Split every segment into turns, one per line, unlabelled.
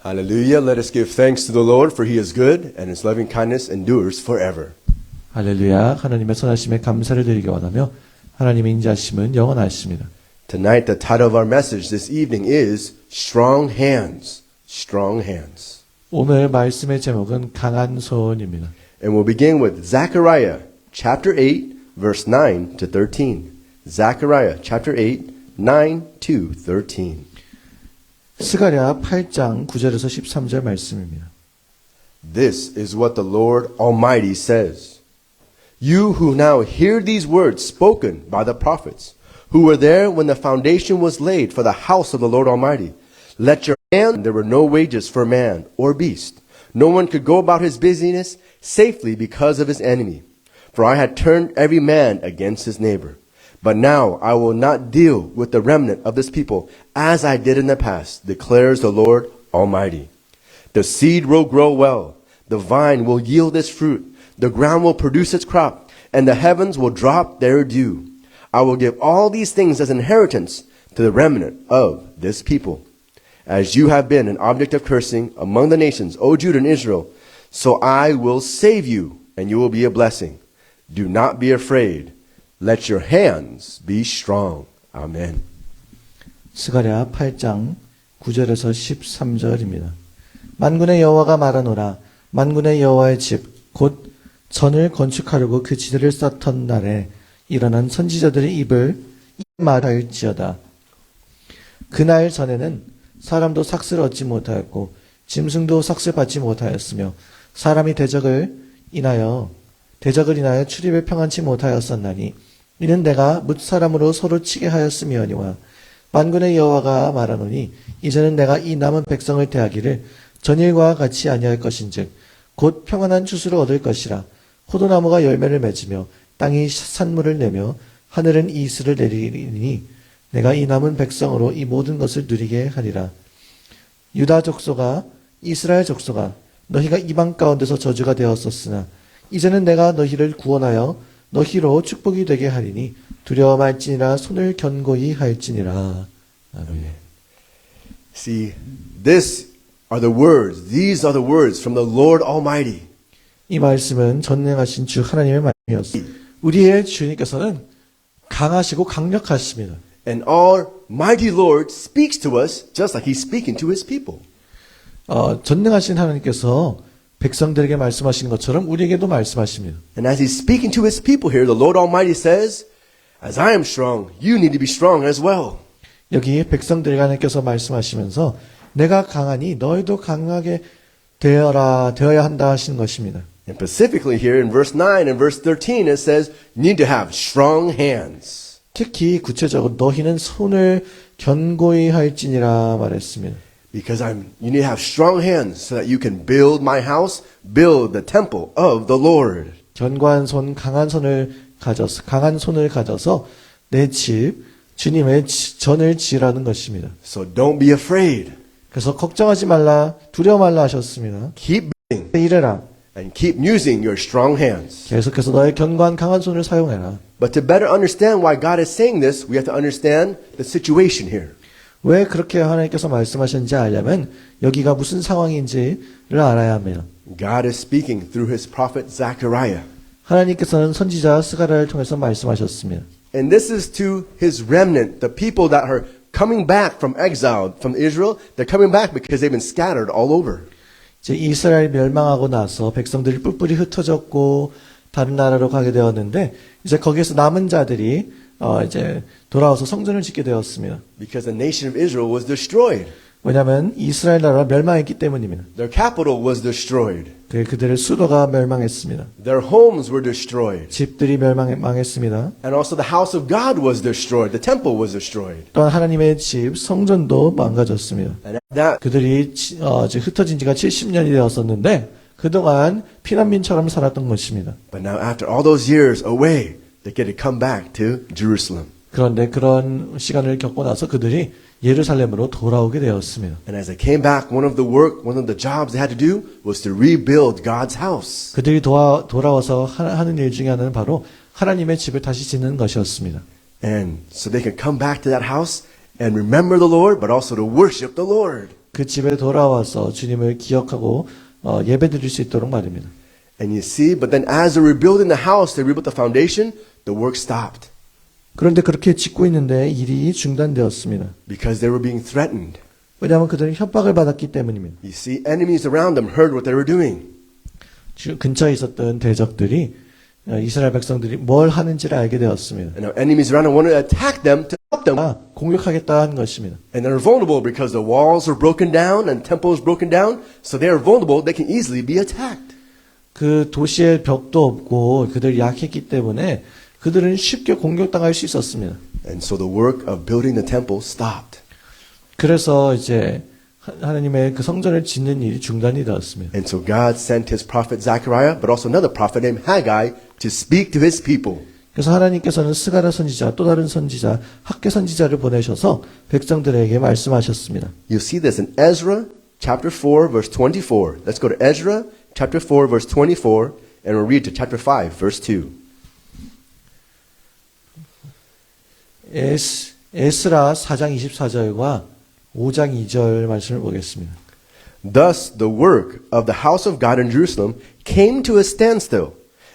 Hallelujah. Let us give thanks to the Lord, for he is good, and his loving kindness endures forever.
할렐루야. 하나님의 선하심에 감사를 드리기 원하며 하나님의 인자하심은 영원하십니다.
Tonight, the title of our message this evening is Strong Hands. Strong Hands.
오늘 말씀의 제목은 강한 손입니다.
And we'll begin with Zechariah chapter 8, verse 9 to 13. Zechariah chapter 8, 9 to 13.
스가랴 8장 9절에서 13절 말씀입니다.
This is what the Lord Almighty says. You who now hear these words spoken by the prophets, who were there when the foundation was laid for the house of the Lord Almighty, let your hand, there were no wages for man or beast. No one could go about his business safely because of his enemy. For I had turned every man against his neighbor. But now I will not deal with the remnant of this people as I did in the past, declares the Lord Almighty. The seed will grow well, the vine will yield its fruit, the ground will produce its crop, and the heavens will drop their dew. I will give all these things as inheritance to the remnant of this people. As you have been an object of cursing among the nations, O Judah and Israel, so I will save you, and you will be a blessing. Do not be afraid. Let your hands be strong. Amen.
스가랴 8장 9절에서 13절입니다. 만군의 여호와가 말하노라. 만군의 여호와의 집, 곧 전을 건축하려고 그 지대를 쌓던 날에 일어난 선지자들의 입을 말할지어다. 그날 전에는 사람도 삭슬 얻지 못하였고 짐승도 삭슬 받지 못하였으며 사람이 대적을 인하여 출입에 평안치 못하였었나니 이는 내가 뭇 사람으로 서로 치게 하였음이오니와 만군의 여호와가 말하노니 이제는 내가 이 남은 백성을 대하기를 전일과 같이 아니할 것인즉 곧 평안한 추수를 얻을 것이라. 포도나무가 열매를 맺으며 땅이 산물을 내며 하늘은 이슬을 내리니 내가 이 남은 백성으로 이 모든 것을 누리게 하리라. 유다 족속아, 이스라엘 족속아, 너희가 이방 가운데서 저주가 되었었으나 이제는 내가 너희를 구원하여 너희로 축복이 되게 하리니 두려워 말지니라. 손을 견고히 할지니라. 아멘.
See, these are the words from the Lord Almighty.
이 말씀은 전능하신 주 하나님의 말씀이었습니다. 우리의 주님께서는 강하시고 강력하십니다.
And our mighty Lord speaks to us just like he's speaking to his people.
전능하신 하나님께서 백성들에게 말씀하신 것처럼 우리에게도 말씀하십니다.
And as he's speaking to his people here, the Lord Almighty says, as I am strong, you need to be strong as well.
여기 백성들에게 하나님께서 말씀하시면서 내가 강하니 너희도 강하게 되어야 한다 하시는 것입니다.
And specifically here in verse 9 and verse 13 it says, you need to have strong hands.
특히 구체적으로 너희는 손을 견고히 할지니라 말했습니다.
Because you need to have strong hands so that you can build my house, build the temple of the Lord.
견고한 손, 강한 손을 가져서 내 집, 주님의 전을 지으라는 것입니다.
So don't be afraid.
그래서 걱정하지 말라, 두려워 말라 하셨습니다.
Keep building
이래라.
and keep using your strong hands.
계속해서 너의 견고한 강한 손을 사용해라.
But to better understand why God is saying this, we have to understand the situation here.
왜 그렇게 하나님께서 말씀하셨는지 알려면 여기가 무슨 상황인지를 알아야 합니다.
God is speaking through his prophet Zechariah.
하나님께서는 선지자 스가랴를 통해서 말씀하셨습니다.
And this is to his remnant, the people that are coming back from exile from Israel. They're coming back because they've been scattered all over.
이제 이스라엘 멸망하고 나서 백성들이 뿔뿔이 흩어졌고 다른 나라로 가게 되었는데 이제 거기에서 남은 자들이 이제 돌아와서 성전을 짓게 되었습니다.
Because the nation of Israel was destroyed.
왜냐하면 이스라엘 나라가 멸망했기 때문입니다.
Their capital was destroyed.
그들의 수도가 멸망했습니다.
Their homes were destroyed.
집들이 망했습니다.
And also the house of God was destroyed. The temple was destroyed.
또한 하나님의 집 성전도 망가졌습니다.
And that
그들이 흩어진 지가 70년이 되었었는데 그동안 피난민처럼 살았던 것입니다.
But now after all those years away, they get to come back to Jerusalem.
그런데 그런 시간을 겪고 나서 그들이 예루살렘으로 돌아오게 되었습니다.
And as they came back, one of the jobs they had to do was to rebuild God's house.
그들이 돌아와서 하는 일 중에 하나는 바로 하나님의 집을 다시 짓는 것이었습니다.
And so they could come back to that house and remember the Lord, but also to worship the Lord.
그 집에 돌아와서 주님을 기억하고 예배드릴 수 있도록 말입니다.
And you see, but then as they're rebuilding the house, they rebuilt the foundation, the work stopped.
그런데 그렇게 짓고 있는데 일이 중단되었습니다.
Because they were being threatened.
왜냐하면 그들은 협박을 받았기 때문입니다.
You see, enemies around them heard what they were doing.
근처에 있었던 대적들이 이스라엘 백성들이 뭘 하는지를 알게 되었습니다.
And now enemies around them wanted to attack them to help them.
공격하겠다 한 것입니다.
And they're vulnerable because the walls are broken down and temple is broken down. So they are vulnerable. They can easily be attacked.
그 도시에 벽도 없고 그들이 약했기 때문에 그들은 쉽게 공격당할 수 있었습니다.
And so the work of building the temple stopped.
그래서 이제 하나님의 그 성전을 짓는 일이 중단이 되었습니다.
And so God sent his prophet Zechariah, but also another prophet named Haggai to speak to his people.
그래서 하나님께서는 스가랴 선지자, 또 다른 선지자, 학개 선지자를 보내셔서 백성들에게 말씀하셨습니다.
You see this in Ezra chapter 4 verse 24. Let's go to Ezra chapter 4 verse 24 and we'll read to chapter 5 verse 2.
에스라 4장 24절과 5장 2절 말씀을 보겠습니다.
Thus the work of the house of God in Jerusalem came to a standstill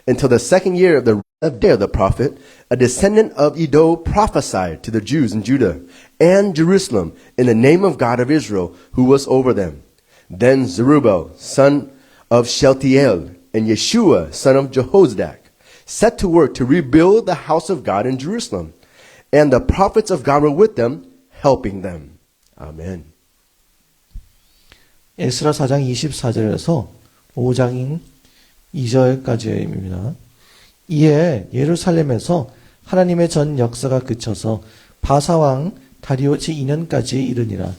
until the second year of the prophet, a descendant of Iddo prophesied to the Jews in Judah and Jerusalem in the name of God of Israel, who was over them. Then Zerubbabel, son of Shealtiel, and Yeshua, son of Jehozadak, set to work to rebuild the house of God in Jerusalem. And the prophets of God were with them, helping them. Amen.
에스라 4장 24절에서 5장 2절까지입니다. 이에 예루살렘에서 하나님의 전 역사가 그쳐서 바사왕 다리오 제2년까지 이르니라.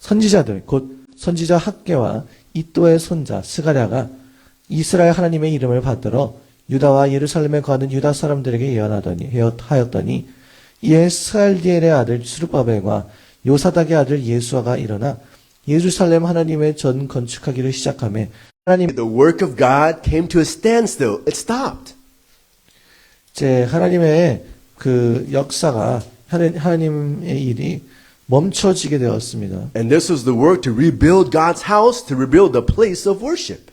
선지자들 곧 선지자 학개와 이또의 손자 스가랴가 이스라엘 하나님의 이름을 받들어 유다와 예루살렘에 거하는 유다 사람들에게 예언하였더니 이에 스알디엘의 아들 스룹바벨과 요사닥의 아들 예수아가 일어나 예루살렘 하나님의 전 건축하기를 시작하며 하나님
The work of God came to a standstill. It stopped.
하나님의 그 역사가 하나님의 일이 멈춰지게 되었습니다.
And this was the work to rebuild God's house, to rebuild the place of worship.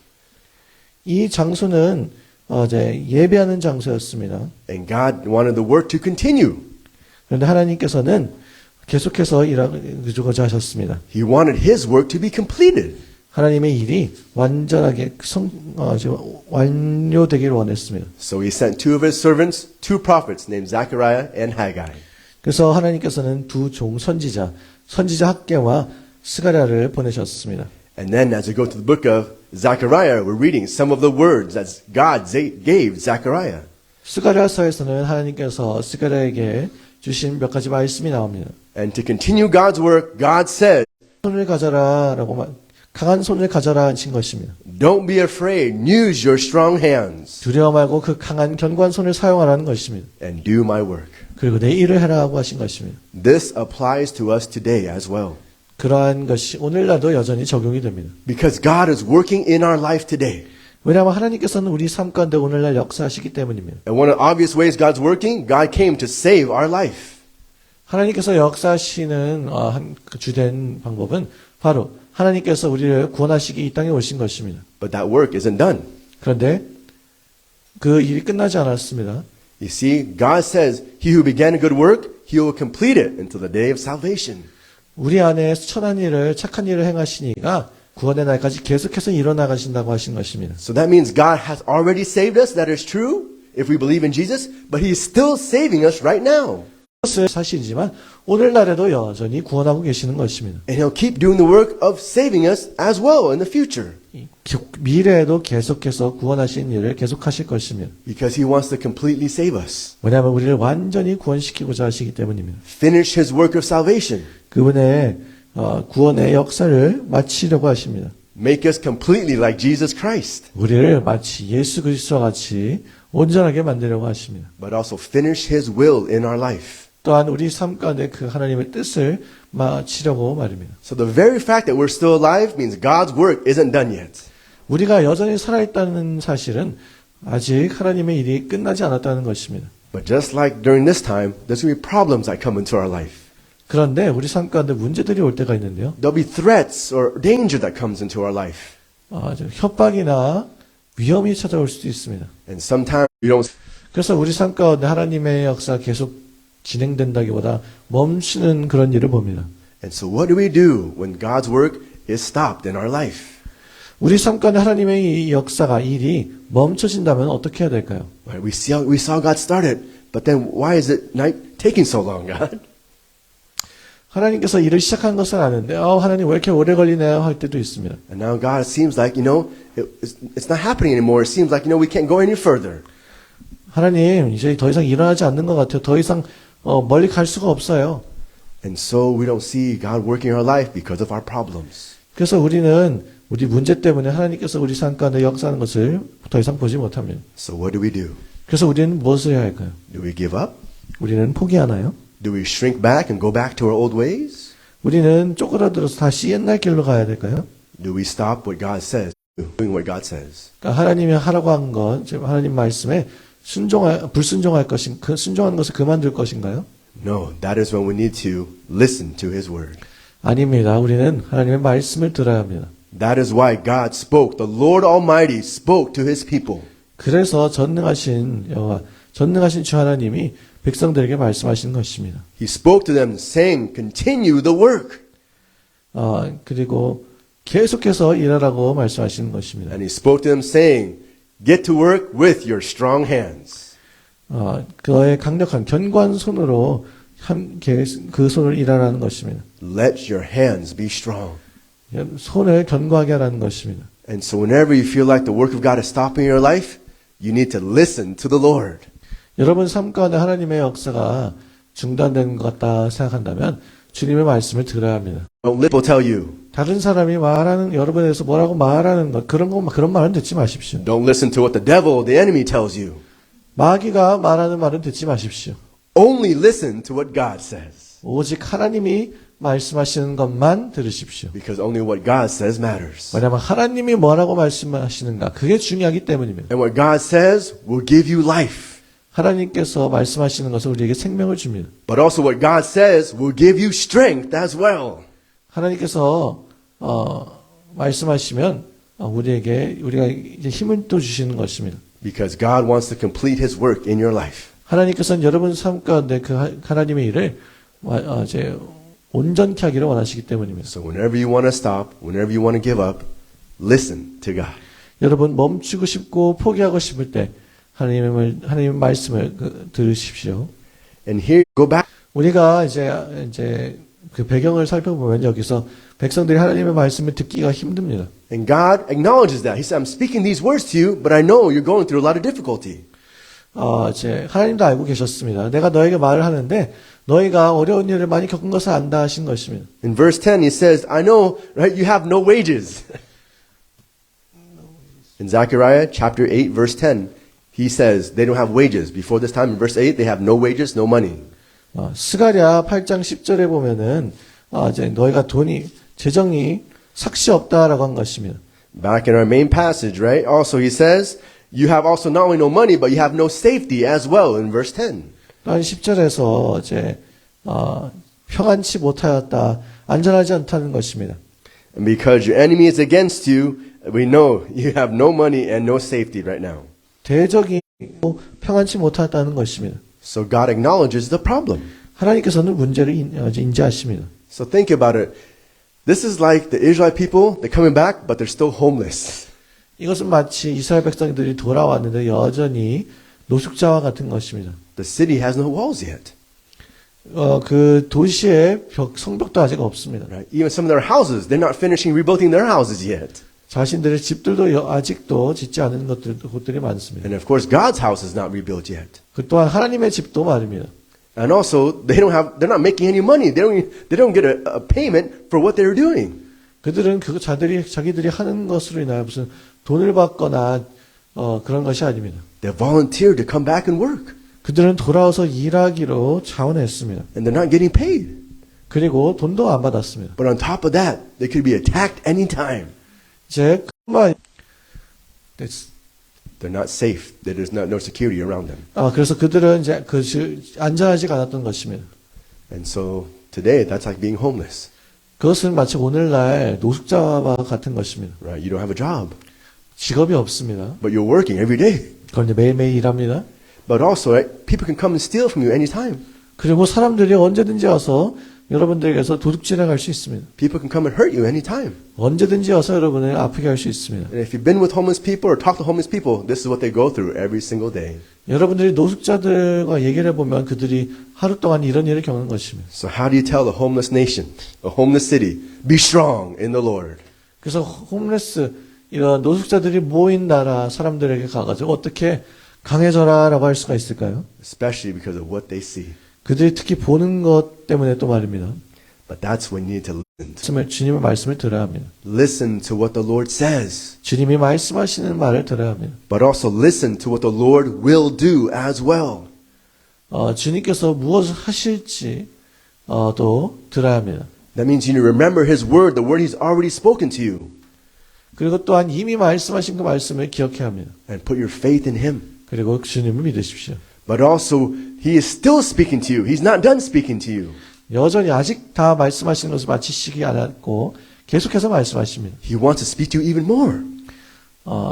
이 장소는 예배하는 장소였습니다.
And God wanted the work to continue.
그런데 하나님께서는 계속해서 일하고자 하셨습니다.
He wanted his work to be completed.
하나님의 일이 완전하게 완료되기를 원했습니다.
So he sent two of his servants, two prophets named Zechariah and Haggai.
그래서 하나님께서는 두 종 선지자 학개와 스가랴를 보내셨습니다.
And then as we go to the book of Zechariah, we're reading some of the words that God gave Zechariah.
스가랴서에서는 하나님께서 스가랴에게 주신 몇 가지 말씀이 나옵니다.
And to continue God's work, God said,
손을 가져라라고 강한 손을 가져라 하신 것입니다.
Don't be afraid. Use your strong hands
두려워 말고 그 강한 견고한 손을 사용하라는 것입니다.
and do my work.
그리고 내 일을 해라고 하신 것입니다.
This applies to us today as well.
그러한 것이 오늘날도 여전히 적용이 됩니다.
Because God is working in our life today.
왜냐하면 하나님께서는 우리 삶 가운데 오늘날 역사하시기 때문입니다.
And one of the obvious ways God's working, God came to save our life.
하나님께서 역사하시는 한 주된 방법은 바로 하나님께서 우리를 구원하시기 이 땅에 오신 것입니다.
But that work isn't done.
그런데 그 일이 끝나지 않았습니다.
You see, God says, He who began a good work, He will complete it until the day of salvation.
우리 안에 선한 일을 착한 일을 행하시니가 구원의 날까지 계속해서 일어나가신다고 하신 것입니다.
So that means God has already saved us. That is true if we believe in Jesus. But He is still saving us right now.
그것은 사실이지만 오늘날에도 여전히 구원하고 계시는 것입니다.
And He'll keep doing the work of saving us as well in the future.
미래에도 계속해서 구원하시는 일을 계속하실 것입니다.
Because He wants to completely save us.
왜냐하면 우리를 완전히 구원시키고자 하시기 때문입니다.
Finish His work of salvation.
그분의 구원의 역사를 마치려고 하십니다.
Make us completely like Jesus Christ.
우리를 마치 예수 그리스도와 같이 온전하게 만들려고 하십니다.
But also finish His will in our life.
또한 우리 삶 가운데 그 하나님의 뜻을 마치려고 말입니다.
So the very fact that we're still alive means God's work isn't done yet.
우리가 여전히 살아있다는 사실은 아직 하나님의 일이 끝나지 않았다는 것입니다.
But just like during this time, there's going to be problems that come into our life.
그런데 우리 삶 가운데 문제들이 올 때가 있는데요.
There'll be threats or danger that comes into our life.
좀 협박이나 위험이 찾아올 수도 있습니다.
And sometimes we don't.
그래서 우리 삶 가운데 하나님의 역사가 계속 진행된다기보다 멈추는 그런 일을 봅니다.
And so what do we do when God's work is stopped in our life?
우리 삶 가운데 하나님의 이 역사가 일이 멈춰진다면 어떻게 해야 될까요?
Right? We saw God started, but then why is it not taking so long, God?
하나님께서 일을 시작한 것은 아는데 하나님 왜 이렇게 오래 걸리나요? 할 때도 있습니다.
And now God seems like, it's not happening anymore. It seems like, we can't go any further.
하나님 이제 더 이상 일어나지 않는 것 같아요. 더 이상 멀리 갈 수가 없어요.
And so we don't see God working in our life because of our problems.
그래서 우리는 우리 문제 때문에 하나님께서 우리 삶 가운데 역사하는 것을 더 이상 보지 못합니다.
So what do we do?
그래서 우리는 무엇을 해야 할까요?
Do we give up?
우리는 포기하나요?
Do we shrink back and go back to our old ways?
우리는 쪼그라들어서 다시 옛날 길로 가야 될까요?
Do we stop what God says, doing what God says?
그러니까 하나님이 하라고 한 것, 하나님 말씀에 불순종할 것인, 순종하는 것을 그만둘 것인가요?
No, that is when we need to listen to His word.
아닙니다. 우리는 하나님의 말씀을 들어야 합니다.
That is why God spoke. The Lord Almighty spoke to His people.
그래서 전능하신 주 하나님이 백성들에게 말씀하시는 것입니다.
He spoke to them saying, continue the work.
그리고 계속해서 일하라고 말씀하시는 것입니다.
And He spoke to them saying, get to work with your strong hands.
그의 강력한 견고한 손으로 함께 그 손을 일하라는 것입니다.
Let your hands be strong.
손을 견고하게 하라는 것입니다.
And so whenever you feel like the work of God is stopping in your life, you need to listen to the Lord.
여러분 삶 가운데 하나님의 역사가 중단된 것 같다 생각한다면 주님의 말씀을 들어야 합니다.
Don't let people tell you.
다른 사람이 말하는 여러분에 대해서 뭐라고 말하는 것 그런 말은 듣지 마십시오.
Don't listen to what the devil, the enemy tells you.
마귀가 말하는 말은 듣지 마십시오.
Only listen to what God says.
오직 하나님이 말씀하시는 것만 들으십시오.
Because only what God says matters.
왜냐하면 하나님이 뭐라고 말씀하시는가 그게 중요하기 때문입니다.
And what God says will give you life.
하나님께서 말씀하시는 것은 우리에게 생명을 줍니다.
But also what God says will give you strength as well.
하나님께서 말씀하시면 우리가 이제 힘을 또 주시는 것입니다.
Because God wants to complete His work in your life.
하나님께서는 여러분 삶 가운데 그 하나님의 일을 이제 온전케 하기를 원하시기 때문입니다.
So whenever you want to stop, whenever you want to give up, listen to God.
여러분 멈추고 싶고 포기하고 싶을 때 하나님의 말씀을 들으십시오.
And here, go back.
우리가 이제 그 배경을 살펴보면 여기서 백성들이 하나님의 말씀을 듣기가 힘듭니다.
And God acknowledges that. He said, I'm speaking these words to you, but I know you're going through a lot of difficulty.
이제 하나님도 알고 계셨습니다. 내가 너에게 말을 하는데 너희가 어려운 일을 많이 겪은 것을 안다 하신 것입니다.
In verse 10, He says, I know, right, you have no wages. In Zechariah chapter 8, verse 10, He says they don't have wages. Before this time, in verse 8, they have no wages, no money.
스가랴 8장 10절에 보면은 이제 너희가 재정이 삭시 없다라고 한 것입니다.
Back in our main passage, right? Also, He says, you have also not only no money, but you have no safety as well, in verse 10.
또한 10절에서 이제 평안치 못하였다, 안전하지 않다는 것입니다.
And because your enemy is against you, we know you have no money and no safety right now.
대적이 평안치 못하였다는 것입니다.
So God acknowledges the problem.
하나님께서는 문제를 인지하십니다.
So think about it. This is like the Israelite people, they're coming back, but they're still homeless.
이것은 마치 이스라엘 백성들이 돌아왔는데 여전히 노숙자와 같은 것입니다.
The city has no walls yet.
그 도시의 성벽도 아직 없습니다.
Right? Even some of their houses, they're not finishing rebuilding their houses yet.
자신들의 집들도 아직도 짓지 않은 곳들이 많습니다.
And of course, God's house is not rebuilt yet.
그 또한 하나님의 집도 말입니다.
And also, they're not making any money. They don't get a payment for what they're doing.
그들은 자기들이 하는 것으로 인하여 무슨 돈을 받거나 그런 것이 아닙니다.
They volunteered to come back and work.
그들은 돌아와서 일하기로 자원했습니다.
And they're not getting paid.
그리고 돈도 안 받았습니다.
But on top of that, they could be attacked anytime.
이제 그만
They're not safe. There's no security around them.
그래서 그들은 이제 안전하지가 않았던 것입니다.
And so Today, that's like being homeless,
그것은 마치 오늘날 노숙자와 같은 것입니다.
right? You don't have a job,
직업이 없습니다.
but you're working every day.
그런데 매일매일 일합니다.
But also, right, people can come and steal from you anytime.
그리고 사람들이 언제든지 와서 여러분들에게서 도둑질해 갈 수 있습니다.
People can come and hurt you anytime.
언제든지 와서 여러분을 아프게 할 수 있습니다.
And if you've been with homeless people or talked to homeless people, this is what they go through every single day.
여러분들이 노숙자들과 얘기를 해보면 그들이 하루 동안 이런 일을 겪는 것입니다.
So how do you tell a homeless nation, a homeless city, be strong in the Lord?
그래서 홈레스 이런 노숙자들이 모인 나라 사람들에게 가가지고 어떻게 강해져라라고 할 수가 있을까요?
Especially because of what they see.
그들이 특히 보는 것 때문에 또 말입니다.
But that's when you need to listen.
주님의 말씀을 들어야 합니다.
Listen to what the Lord says,
주님이 말씀하시는 말을 들어야 합니다.
but also listen to what the Lord will do as well.
주님께서 무엇을 하실지 또 들어야 합니다.
That means you need to remember His word, the word He's already spoken to you,
그리고 또한 이미 말씀하신 그 말씀을 기억해야 합니다.
and put your faith in Him.
그리고 주님을 믿으십시오.
But also, He is still speaking to you. He's not done speaking to you.
여전히 아직 다 말씀하시는 것을 마치시지 않았고 계속해서 말씀하십니다.
He wants to speak to you even more.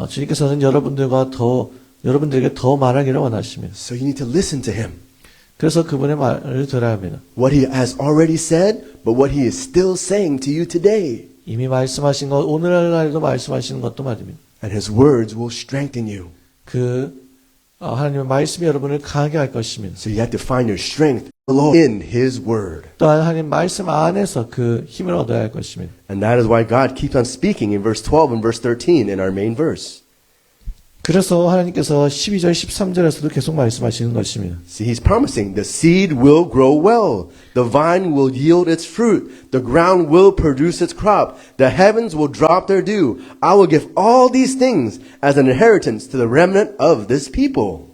주님께서는 여러분들에게 더 말하기를 원하십니다.
So you need to listen to Him.
그래서 그분의 말을 들어야 합니다.
What He has already said, but what He is still saying to you today.
이미 말씀하신 것, 오늘날에도 말씀하시는 것도 말입니다.
And His words will strengthen you.
하나님의 말씀이 여러분을 강하게 할 것입니다.
So you have to find your strength in His word.
또한 하나님 말씀 안에서 그 힘을 얻어야 할 것입니다.
And that is why God keeps on speaking in verse 12 and verse 13 in our main verse.
그래서 하나님께서 12절, 13절에서도 계속 말씀하시는 것입니다.
See, He's promising the seed will grow well. The vine will yield its fruit. The ground will produce its crop. The heavens will drop their dew. I will give all these things as an inheritance to the remnant of this people.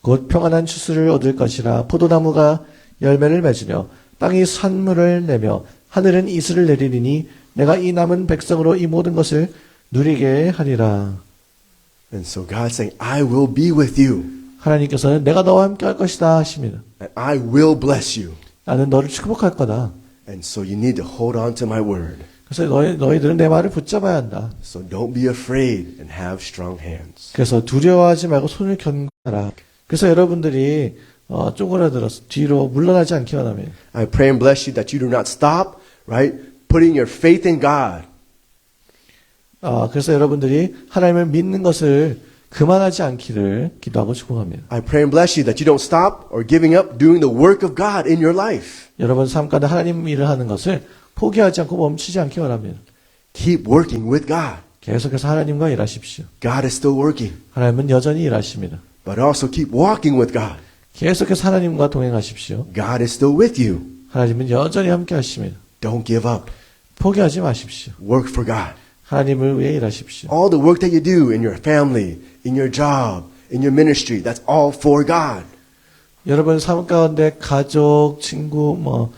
곧 평안한 추수를 얻을 것이라 포도나무가 열매를 맺으며 땅이 산물을 내며 하늘은 이슬을 내리리니 내가 이 남은 백성으로 이 모든 것을 누리게 하리라.
And so God's saying, I will be with you.
하나님께서는 내가 너와 함께 할 것이다 하십니다.
And I will bless you.
나는 너를 축복할 거다.
And so you need to hold on to my word.
그래서 너희들은 내 말을 붙잡아야 한다.
So don't be afraid and have strong hands.
그래서 두려워하지 말고 손을 견고하라. 그래서 여러분들이 쪼그라들어서 뒤로 물러나지 않기 원합니다.
I pray and bless you that you do not stop, right? Putting your faith in God.
그래서 여러분들이 하나님을 믿는 것을 그만하지 않기를 기도하고 축복합니다.
I pray and bless you that you don't stop or giving up doing the work of God in your life.
여러분 삶 가운데 하나님 일을 하는 것을 포기하지 않고 멈추지 않기 원합니다.
Keep working with God.
계속해서 하나님과 일하십시오.
God is still working.
하나님은 여전히 일하십니다.
But also keep walking with God.
계속해서 하나님과 동행하십시오.
God is still with you.
하나님은 여전히 함께 하십니다.
Don't give up.
포기하지 마십시오.
Work for God.
하나님을 위해 일하십시오.
All the work that you do in your family, in your job, in your ministry, that's all for God.
여러분 삶 가운데 가족, 친구,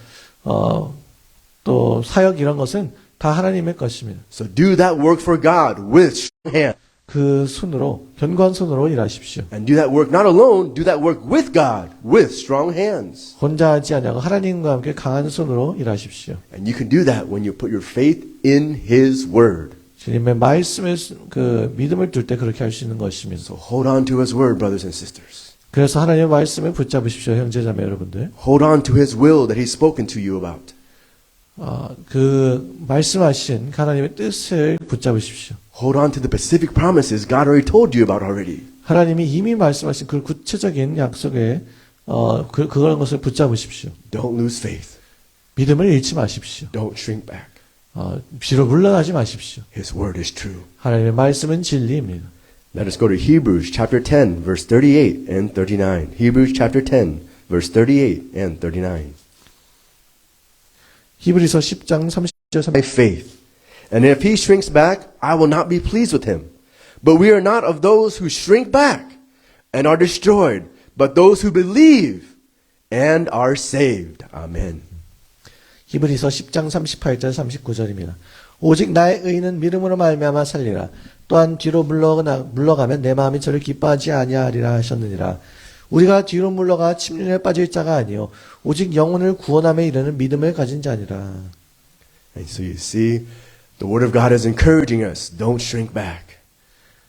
또 사역 이런 것은 다 하나님의 것입니다.
So do that work for God with strong hand.
그 손으로, 견고한 손으로 일하십시오.
And do that work not alone, do that work with God, with strong hands.
혼자 하지 아니하고 하나님과 함께 강한 손으로 일하십시오.
And you can do that when you put your faith in His word.
주님의 말씀에 그 믿음을 둘 때 그렇게 할 수 있는 것입니다.
So hold on to His word, brothers and sisters.
그래서 하나님의 말씀을 붙잡으십시오, 형제자매 여러분들.
Hold on to His will that He's spoken to you about.
그 말씀하신 하나님의 뜻을 붙잡으십시오.
Hold on to the specific promises God already told you about already.
하나님이 이미 말씀하신 그 구체적인 약속에 그런 것을 붙잡으십시오.
Don't lose faith.
믿음을 잃지 마십시오.
Don't shrink back.
뒤로 물러나지 마십시오.
His word is true.
하나님의 말씀은 진리입니다.
Let us go to Hebrews chapter 10, verse 38 and 39. Hebrews chapter 10, verse 38 and 39.
히브리서 10장 30절
By faith. And if he shrinks back, I will not be pleased with him. But we are not of those who shrink back and are destroyed, but those who believe and are saved. Amen.
히브리서 10장 38절 39절입니다. 오직 나의 의는 믿음으로 말미암아 살리라. 또한 뒤로 물러가면 내 마음이 저를 기뻐하지 아니하리라 하셨느니라. 우리가 뒤로 물러가 침륜에 빠질 자가 아니요 오직 영혼을 구원함에 이르는 믿음을 가진 자니라.
And so you see, the Word of God is encouraging us. Don't shrink back.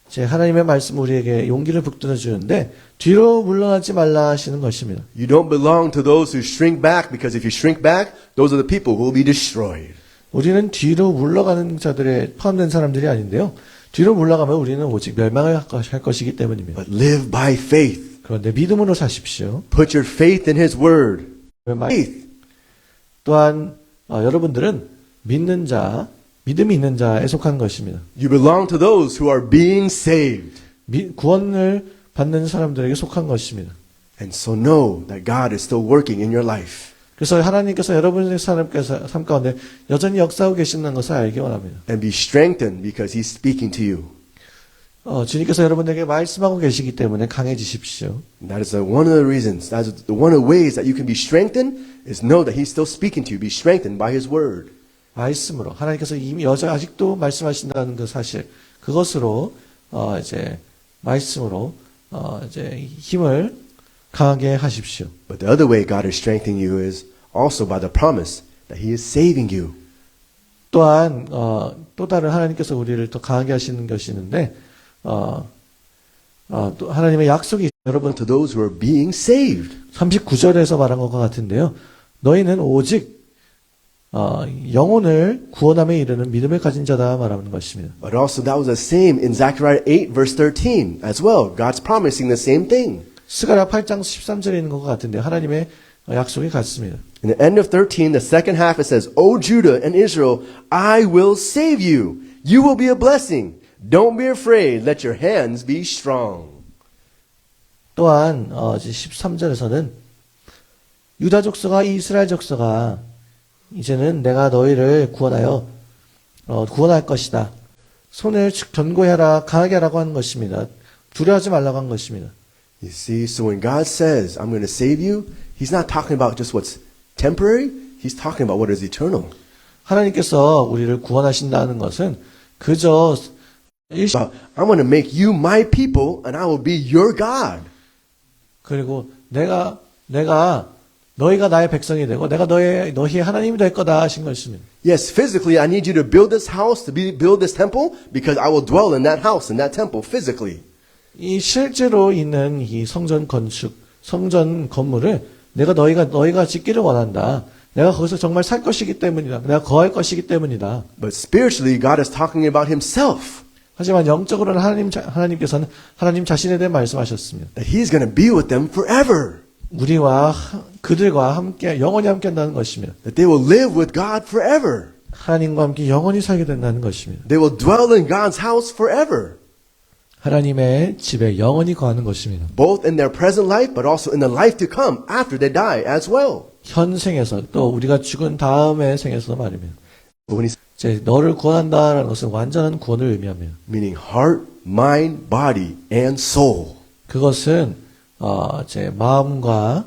제 하나님의 말씀 우리에게 용기를 북돋아 주는데 뒤로 물러나지 말라 하시는 것입니다.
You don't belong to those who shrink back, because if you shrink back, those are the people who will be destroyed.
우리는 뒤로 물러가는 자들에 포함된 사람들이 아닌데요. 뒤로 물러가면 우리는 오직 멸망을 할 것이기 때문입니다.
But live by faith.
그런데 믿음으로 사십시오.
Put your faith in His Word. Faith.
또한 여러분들은 믿는 자, 믿음이 있는 자에 속한 것입니다.
You belong to those who are being saved.
구원을 받는 사람들에게 속한 것입니다.
And so know that God is still working in your life.
그래서 하나님께서 여러분의 삶 가운데 여전히 역사하고 계시는 것을 알기 원합니다.
And be strengthened because He's speaking to you.
주님께서 여러분에게 말씀하고 계시기 때문에 강해지십시오.
And that is one of the reasons, that is one of the ways that you can be strengthened, is know that He's still speaking to you. Be strengthened by His Word.
말씀으로 하나님께서 이미 아직도 말씀하신다는 그 사실, 그것으로 이제 말씀으로 이제 힘을 강하게 하십시오.
But the other way God is strengthening you is also by the promise that He is saving you.
또한 또 다른 하나님께서 우리를 더 강하게 하시는 것이 있는데 또 하나님의 약속이 여러분
To those who are being saved.
39절에서 말한 것과 같은데요. 너희는 오직 영혼을 구원함에 이르는 믿음을 가진 자다 말하는 것입니다.
But also that was the same in Zechariah 8 verse 13 as well. God's promising the same thing.
스가랴 8장 13절에 있는 것과 같은데 하나님의 약속이 같습니다.
In the end of 13, the second half, it says, O Judah and Israel, I will save you. You will be a blessing. Don't be afraid. Let your hands be strong.
또한 13절에서는 유다 족속과 이스라엘 족속아 이제는 내가 너희를 구원하여 구원할 것이다. 손을 견고해라 강하게 하라고 하는 것입니다. 두려워하지 말라고 한 것입니다.
You see, so when God says, I'm going to save you, He's not talking about just what's temporary. He's talking about what is eternal.
하나님께서 우리를 구원하신다는 것은 그저
I'm going to make you my people and I will be your God.
그리고 내가 너희가 나의 백성이 되고 내가 너희의 하나님이 될 거다 하신 것입니다.
Yes, physically, I need you to build this house, build this temple, because I will dwell in that house, in that temple, physically.
이 실제로 있는 이 성전 건축, 성전 건물을 너희가 짓기를 원한다. 내가 거기서 정말 살 것이기 때문이다. 내가 거할 것이기 때문이다.
But spiritually, God is talking about Himself.
하지만 영적으로는 하나님께서는 하나님 자신에 대해 말씀하셨습니다.
That He's going to be with them forever.
그들과 함께 영원히 함께 한다는 것입니다.
That they will live with God forever.
하나님과 함께 영원히 살게 된다는 것입니다.
They will dwell in God's house forever.
하나님의 집에 영원히 거하는 것입니다.
Both in their present life, but also in the life to come after they die as well.
현생에서 또 우리가 죽은 다음의 생에서 말입니다.
When He
이제 너를 구원한다라는 것은 완전한 구원을 의미합니다.
meaning heart, mind, body, and soul.
그것은 제 마음과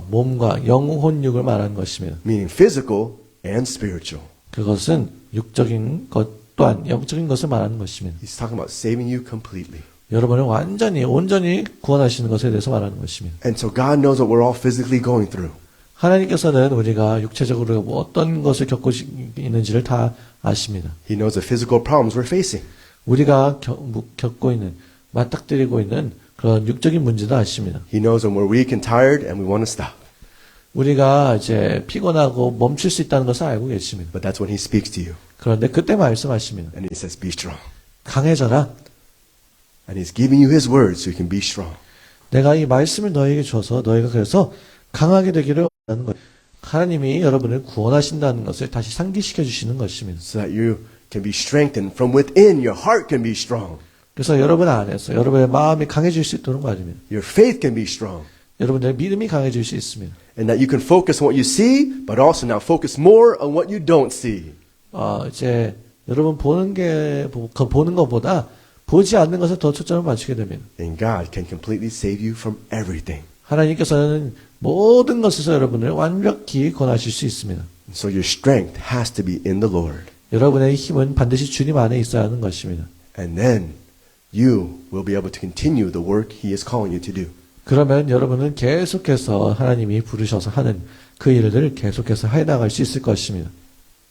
몸과 영혼육을 말하는 것입니다.
Meaning physical and spiritual.
그것은 육적인 것 또한 영적인 것을 말하는 것입니다.
He's talking about saving you completely.
여러분을 온전히 구원하시는 것에 대해서 말하는 것입니다.
And so God knows what we're all physically going through.
하나님께서는 우리가 육체적으로 어떤 것을 겪고 있는지를 다 아십니다.
He knows the physical problems we're facing.
우리가 겪고 있는, 맞닥뜨리고 있는 그런 육적인 문제도 아십니다.
He knows when we're weak and tired and we want to stop.
우리가 이제 피곤하고 멈출 수 있다는 것을 알고 계십니다.
But that's when He speaks to you.
그런데 그때 말씀하십니다.
And He says, be strong.
강해져라.
And He's giving you His word so you can be strong.
내가 이 말씀을 너에게 줘서 너희가 그래서 강하게 되기를 원하는 거예요. 하나님이 여러분을 구원하신다는 것을 다시 상기시켜 주시는 것입니다.
So that you can be strengthened from within. Your heart can be strong.
그래서 여러분 안에서 여러분의 마음이 강해질 수 있도록 말입니다.
Your faith can be strong.
여러분들의 믿음이 강해질 수 있습니다.
And that you can focus on what you see, but also now focus more on what you don't see.
이제 여러분 보는 것보다 보지 않는 것에 더 초점을 맞추게 됩니다.
And God can completely save you from everything.
하나님께서는 모든 것에서 여러분을 완벽히 권하실 수 있습니다.
So your strength has to be in the Lord.
여러분의 힘은 반드시 주님 안에 있어야 하는 것입니다.
And then you will be able to continue the work He is calling you to do.
그러면 여러분은 계속해서 하나님이 부르셔서 하는 그 일을 계속해서 해나갈 수 있을 것입니다.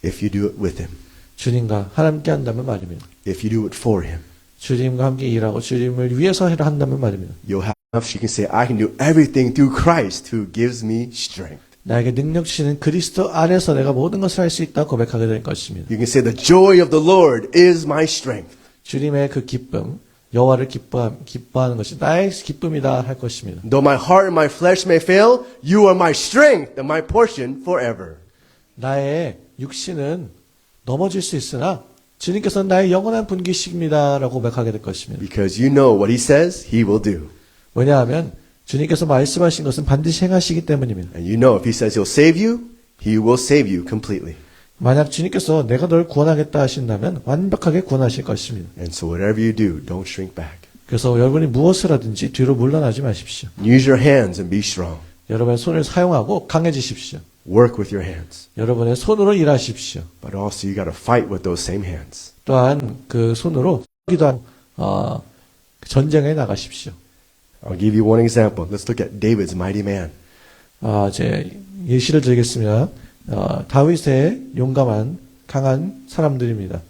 If you do it with Him.
주님과 함께 한다면 말입니다.
If you do it for Him.
주님과 함께 일하고 주님을 위해서 한다면 말입니다.
You'll have enough so you can say, I can do everything through Christ who gives me strength.
나에게 능력 주시는 그리스도 안에서 내가 모든 것을 할 수 있다 고백하게 될 것입니다.
You can say, the joy of the Lord is my strength.
주님의 그 기쁨, 여호와를 기뻐하는 것이 나의 기쁨이다 할 것입니다.
Though my heart and my flesh may fail, you are my strength and my portion forever.
나의 육신은 넘어질 수 있으나 주님께서는 나의 영원한 분기십니다라고 고백하게 될 것입니다.
Because you know what He says, He will do.
왜냐하면 주님께서 말씀하신 것은 반드시 행하시기 때문입니다.
And you know if He says He'll save you, He will save you completely.
만약 주님께서 내가 널 구원하겠다 하신다면 완벽하게 구원하실 것입니다.
And so whatever you do, don't shrink back.
그래서 여러분이 무엇을 하든지 뒤로 물러나지 마십시오.
Use your hands and be strong.
여러분의 손을 사용하고 강해지십시오.
Work with your hands.
여러분의 손으로 일하십시오.
But also you got to fight with those same hands.
또한 그 손으로 기도 전쟁에 나가십시오.
I'll give you one example. Let's look at David's mighty man.
제 예시를 드리겠습니다. 다윗의 용감한 강한 사람들입니다.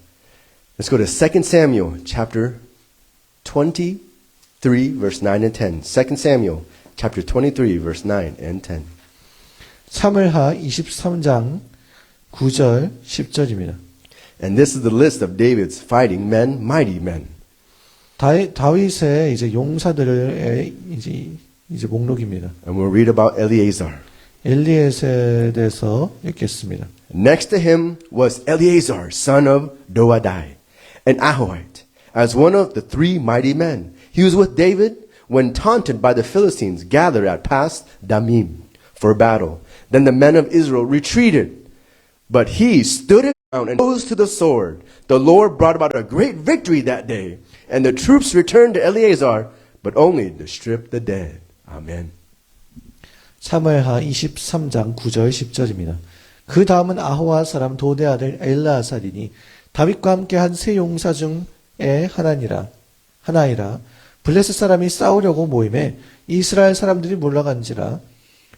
Let's go to 2 Samuel chapter 23 verse 9 and 10. 2 Samuel chapter 23 verse 9 and 10.
사무엘하 23장 9절 10절입니다.
And this is the list of David's fighting men, mighty men.
다윗의 이제 용사들의 이제 목록입니다.
And we'll read about Eleazar.
엘리에셀에 대해서 읽겠습니다.
Next to him was Eleazar, son of Doadai, an Ahohite, as one of the three mighty men. He was with David when taunted by the Philistines gathered at Pas Damim for battle. Then the men of Israel retreated, but he stood his ground and rose to the sword. The Lord brought about a great victory that day, and the troops returned to Eleazar, but only to strip the dead. Amen.
사무엘하 23장 9절 10절입니다. 그 다음은 아호와 사람 도대 아들 엘라아살이니 다윗과 함께 한 세 용사 중에 하나이라 블레셋 사람이 싸우려고 모임에 이스라엘 사람들이 물러간지라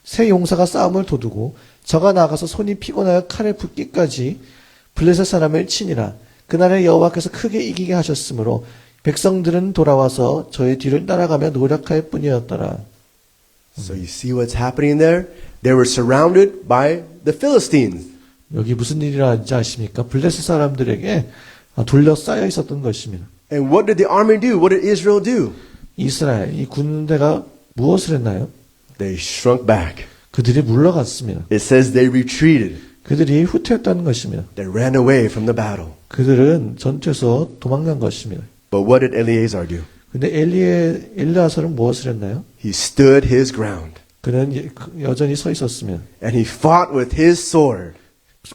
세 용사가 싸움을 도두고 저가 나가서 손이 피곤하여 칼에 붓기까지 블레셋 사람을 치니라. 그날에 여호와께서 크게 이기게 하셨으므로 백성들은 돌아와서 저의 뒤를 따라가며 노력할 뿐이었더라.
So you see what's happening there? They were surrounded by the Philistines.
여기 무슨 일이라는지 아십니까? 블레셋 사람들에게 둘러싸여 있었던 것입니다.
And what did the army do? What did Israel do?
이스라엘, 이 군대가 무엇을 했나요?
They shrunk back.
그들이 물러갔습니다.
It says they retreated.
그들이 후퇴했다는 것입니다.
They ran away from the battle.
그들은 전투에서 도망간 것입니다.
But what did Eleazar do?
근데 엘리아살은 무엇을 했나요?
He stood his ground.
그는 여전히 서 있었으며
And he fought with his sword.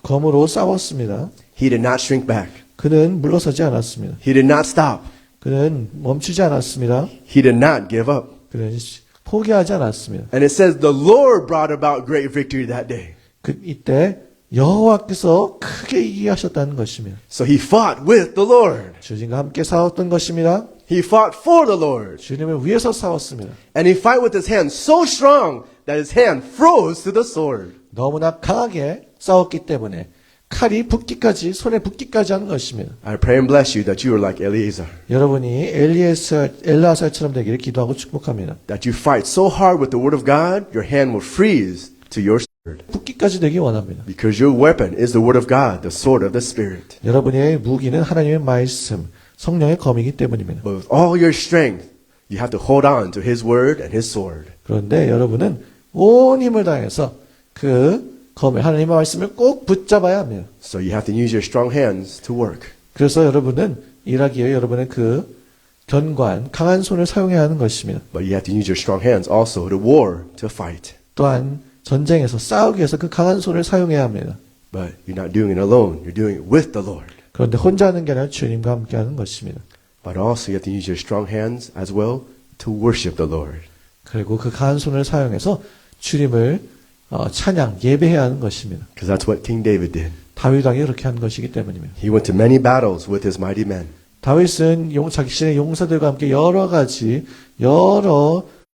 검으로 싸웠습니다.
He did not shrink back.
그는 물러서지 않았습니다.
He did not stop.
그는 멈추지 않았습니다.
He did not give up.
그는 포기하지 않았습니다.
And it says the Lord brought about great victory that day.
이때 여호와께서 크게 이기게 하셨다는 것입니다.
So he fought with the Lord.
주님과 함께 싸웠던 것입니다.
He fought for the Lord.
주님을 위해서 싸웠습니다.
And he fought with his hand so strong that his hand froze to the sword.
너무나 강하게 싸웠기 때문에 칼이 손에 붓기까지 하는 것입니다.
I pray and bless you that you are like Eleazar.
여러분이 엘라살처럼 되기를 기도하고 축복합니다.
That you fight so hard with the word of God, your hand will freeze to your sword.
붓기까지 되기 원합니다.
Because your weapon is the word of God, the sword of the Spirit.
여러분의 무기는 하나님의 말씀, 성령의 검이기 때문입니다.
But with all your strength, you have to hold on to His word and His sword.
그런데 여러분은 온 힘을 다해서 그 검을 하나님의 말씀을 꼭 붙잡아야 합니다.
So you have to use your strong hands to work.
그래서 여러분은 일하기 위해 여러분의 그 견고한 강한 손을 사용해야 하는 것입니다.
But you have to use your strong hands also to war, to fight.
또한 전쟁에서 싸우기 위해서 그 강한 손을 사용해야 합니다.
But you're not doing it alone. You're doing it with the Lord.
그런데 혼자 하는 게 아니라 주님과 함께 하는 것입니다.
But also you have to use your strong hands as well to worship the Lord.
그리고 그 강한 손을 사용해서 주님을 찬양, 예배해야 하는 것입니다.
Because that's what King David did.
다윗 왕이 그렇게 한 것이기 때문입니다.
He went to many battles with his mighty men.
다윗은 자신의 용사들과 함께 여러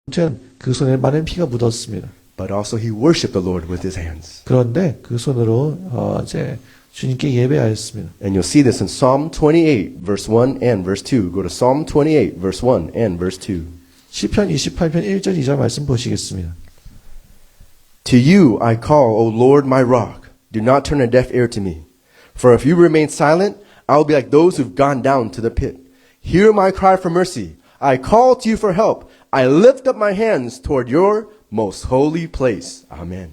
아무튼 그 손에 많은 피가 묻었습니다.
But also he worshiped the Lord with his hands.
그런데 그 손으로 이제 주님께 예배하였습니다.
And you'll see this in Psalm 28, verse 1 and verse 2. Go to Psalm 28, verse 1 and verse 2.
시편 28편 1절 2절 말씀 보시겠습니다.
To you I call, O Lord my rock. Do not turn a deaf ear to me. For if you remain silent, I will be like those who've gone down to the pit. Hear my cry for mercy. I call to you for help. I lift up my hands toward your most holy place. Amen.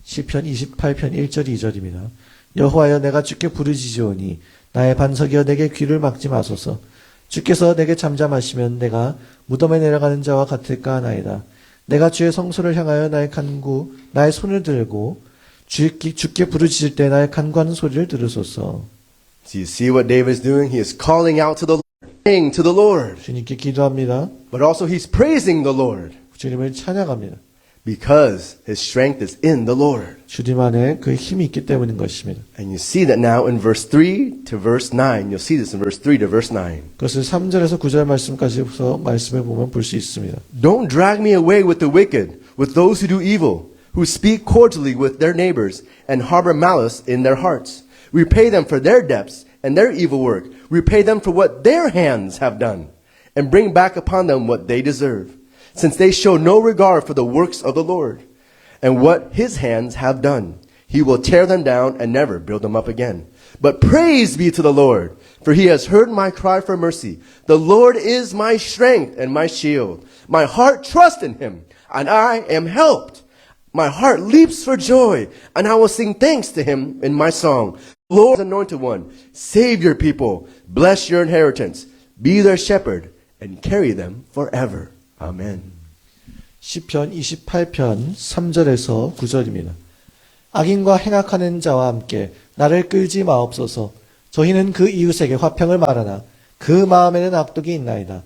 시편 28편 1절 2절입니다. 여호와여 내가 주께 부르짖으오니 나의 반석이여 내게 귀를 막지 마소서. 주께서 내게 잠잠하시면 내가 무덤에 내려가는 자와 같을까 하나이다. 내가 주의 성소를 향하여 나의 간구 나의 손을 들고 주께 부르짖을 때 나의 간구하는 소리를 들으소서.
So you see what David is doing? He is calling out to the Lord, praying to the Lord.
주님께 기도합니다.
But also he's praising the Lord
주님을 찬양합니다.
because his strength is in the Lord.
주님 안에 그 힘이 있기 때문인 것입니다.
And you see that now in verse 3 to verse 9. You'll see this in verse 3 to verse 9.
그것을 3절에서 9절 말씀까지서 말씀해 보면 볼 수 있습니다.
Don't drag me away with the wicked, with those who do evil, who speak cordially with their neighbors and harbor malice in their hearts. Repay them for their debts and their evil work. Repay them for what their hands have done, and bring back upon them what they deserve, since they show no regard for the works of the Lord and what his hands have done. He will tear them down and never build them up again. But praise be to the Lord, for he has heard my cry for mercy. The Lord is my strength and my shield. My heart trusts in him, and I am helped. My heart leaps for joy, and I will sing thanks to him in my song. Lord's anointed one, save your people, bless your inheritance, be their shepherd, and carry them forever. Amen.
시편 28편 3절에서 9절입니다. 악인과 행악하는 자와 함께 나를 끌지 마옵소서. 저희는 그 이웃에게 화평을 말하나 그 마음에는 악독이 있나이다.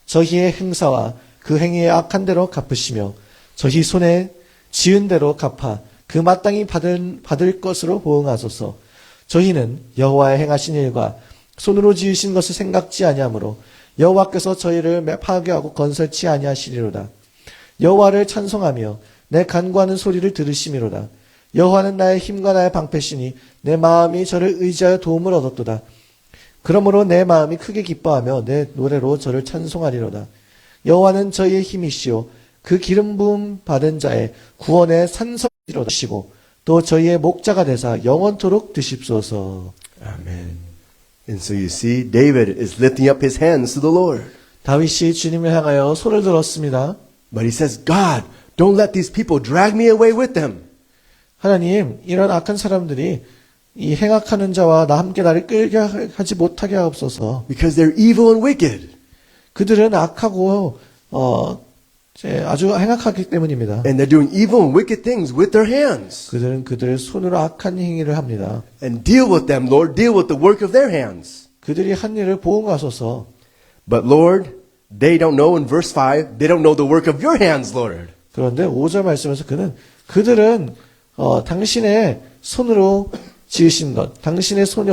저희의 행사와 그 행위의 악한 대로 갚으시며 저희 손에 지은 대로 갚아 그 마땅히 받을 것으로 보응하소서. 저희는 여호와의 행하신 일과 손으로 지으신 것을 생각지 아니하므로 여호와께서 저희를 파괴하고 건설치 아니하시리로다. 여호와를 찬송하며 내 간구하는 소리를 들으시미로다. 여호와는 나의 힘과 나의 방패시니 내 마음이 저를 의지하여 도움을 얻었도다. 그러므로 내 마음이 크게 기뻐하며 내 노래로 저를 찬송하리로다. 여호와는 저희의 힘이시오 그 기름 부음 받은 자의 구원의 산성이로다시고 또 저희의 목자가 되사 영원토록 드십소서.
Amen. And so you see, David is lifting up his hands to the Lord.
다윗이 주님을 향하여 손을 들었습니다.
But he says, God, don't let these people drag me away with them.
하나님, 이런 악한 사람들이 이 행악하는 자와 나 함께 나를 끌게 하지 못하게 하옵소서.
Because they're evil and wicked.
그들은 악하고 아주 행악하기 때문입니다.
And they're doing evil and wicked things with their hands.
그들은 그들의 손으로 악한 행위를 합니다.
And deal with them, Lord. Deal with the work of their hands.
그들이 한 일을 보응하소서.
But Lord, they don't know in verse 5, they don't know the work of your hands, Lord.
그런데 5절 말씀에서 그들은 당신의 손으로 지으신 것, 당신의 손이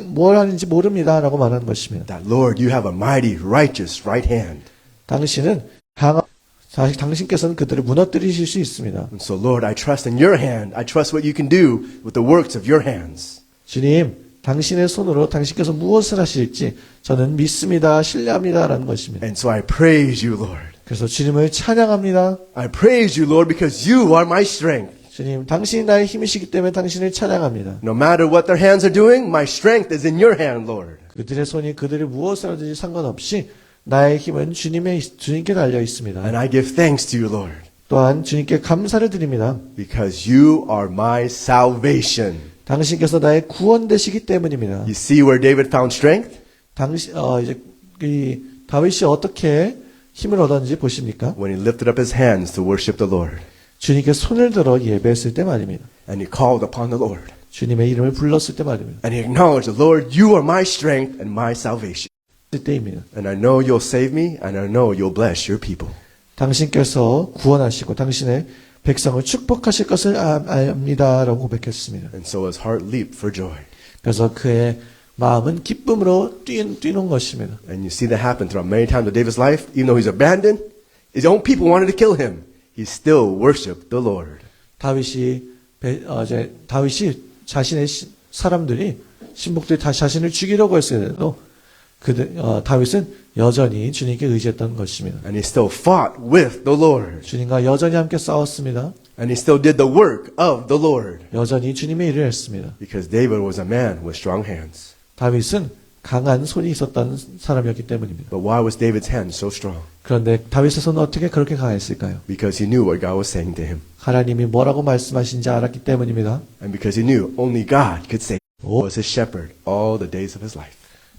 뭘 하는지 모릅니다라고 말하는 것입니다.
That Lord, you have a mighty, righteous right hand.
당신께서는 그들을 무너뜨리실 수 있습니다.
And so Lord, I trust in your hand. I trust what you can do with the works of your hands.
주님, 당신의 손으로 당신께서 무엇을 하실지 저는 믿습니다, 신뢰합니다라는 것입니다.
And so I praise you, Lord.
그래서 주님을 찬양합니다.
I praise you, Lord, because you are my strength.
주님, 당신이 나의 힘이시기 때문에 당신을 찬양합니다.
No matter what their hands are doing, my strength is in your hand, Lord.
그들의 손이 그들이 무엇을 하든지 상관없이 나의 힘은 주님께 달려 있습니다.
And I give thanks to you, Lord.
또한 주님께 감사를 드립니다.
Because you are my salvation.
당신께서 나의 구원 되시기 때문입니다.
You see where David found strength?
이 다윗이 어떻게 힘을 얻었는지 보십니까?
When he lifted up his hands to worship the Lord.
주님께 손을 들어 예배했을 때 말입니다.
And he called upon the Lord.
주님의 이름을 불렀을 때 말입니다.
And he acknowledged, Lord, you are my strength and my salvation.
그때입니다.
And I know you'll save me, and I know you'll bless your people.
당신께서 구원하시고 당신의 백성을 축복하실 것을 압니다라고 고백했습니다.
And so his heart leaped for joy.
그래서 그의 마음은 기쁨으로 뛰는 것입니다.
And you see that happen throughout many times of David's life. Even though he's abandoned, His own people wanted to kill him. He still worshiped the Lord.
다윗이 자신의 사람들이 신복들이 다 자신을 죽이려고 했어도 다윗은 여전히 주님께 의지했던 것입니다.
And he still fought with the Lord.
주님과 여전히 함께 싸웠습니다.
And he still did the work of the Lord.
여전히 주님의 일을 했습니다.
Because David was a man with strong hands.
다윗은 강한 손이 있었던 사람이었기 때문입니다.
But why was David's hand so strong?
그런데 다윗의 손은 어떻게 그렇게 강했을까요?
Because he knew what God was saying to him.
하나님이 뭐라고 말씀하신지 알았기 때문입니다.
And because he knew only God could save him. He was his shepherd all the days of his life.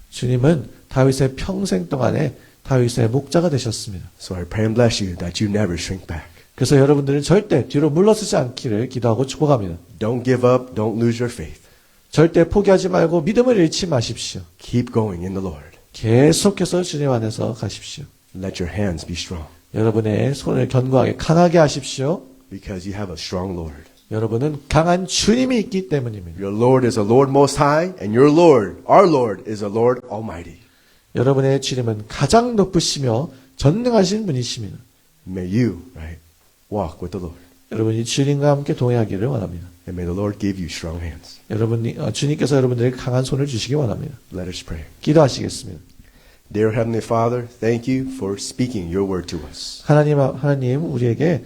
주님은 다윗의 평생 동안에 다윗의 목자가 되셨습니다.
So I pray and bless you that you never shrink back.
그래서 여러분들은 절대 뒤로 물러서지 않기를 기도하고 축복합니다.
Don't give up. Don't lose your faith.
절대 포기하지 말고 믿음을 잃지 마십시오.
Keep going in the Lord.
계속해서 주님 안에서 가십시오.
Let your hands be strong.
여러분의 손을 견고하게 강하게 하십시오.
Because you have a strong Lord.
여러분은 강한 주님이 있기 때문입니다.
Your Lord is a Lord most high, and your Lord, our Lord, is a Lord almighty.
여러분의 주님은 가장 높으시며 전능하신 분이십니다.
May you, right, walk with the Lord.
여러분이 주님과 함께 동행하기를 원합니다.
And may the Lord give you strong hands.
주님께서 여러분들에게 강한 손을 주시기 원합니다.
Let us pray.
기도하시겠습니다.
Dear Heavenly Father, thank you for speaking your word to us.
하나님 우리에게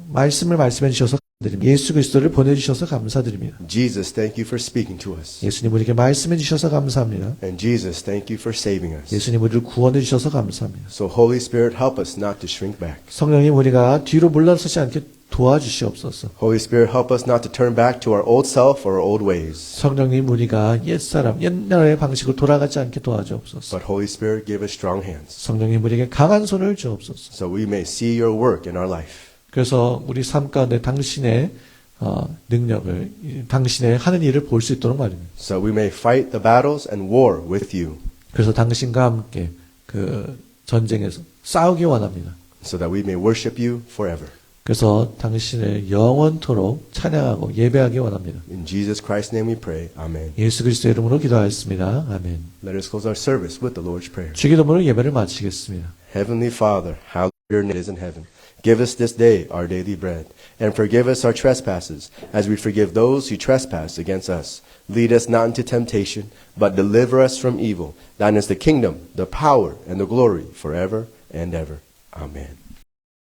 말씀을 말씀해 주셔서 감사드립니다. 예수 그리스도를 보내주셔서 감사드립니다.
Jesus, thank you for speaking to us.
예수님 우리에게 말씀해 주셔서 감사합니다.
And Jesus, thank you for saving us.
예수님 우리를 구원해 주셔서 감사합니다.
So Holy Spirit, help us not to shrink back.
성령님 우리가 뒤로 물러서지 않게 도와주시옵소서.
Holy Spirit, help us not to turn back to our old self or our old ways.
성령님 우리가 옛날의 방식으로 돌아가지 않게 도와주옵소서.
But Holy Spirit, give us strong hands.
성령님 우리에게 강한 손을 주옵소서.
So we may see your work in our life.
그래서 우리 삶 가운데 당신의 능력을, 당신의 하는 일을 볼 수 있도록 말입니다.
So we may fight the battles and war with you.
그래서 당신과 함께 그 전쟁에서 싸우기 원합니다.
So that we may worship you forever.
그래서 당신을 영원토록 찬양하고 예배하기 원합니다.
In Jesus Christ's name we pray. Amen.
예수 그리스도의 이름으로 기도하였습니다. 아멘.
Let us close our service with the Lord's Prayer.
주기도문으로 예배를 마치겠습니다.
Heavenly Father, hallowed be your name is in heaven. Give us this day our daily bread, and forgive us our trespasses, as we forgive those who trespass against us. Lead us not into temptation, but deliver us from evil. Thine is the kingdom, the power, and the glory, forever and ever. Amen.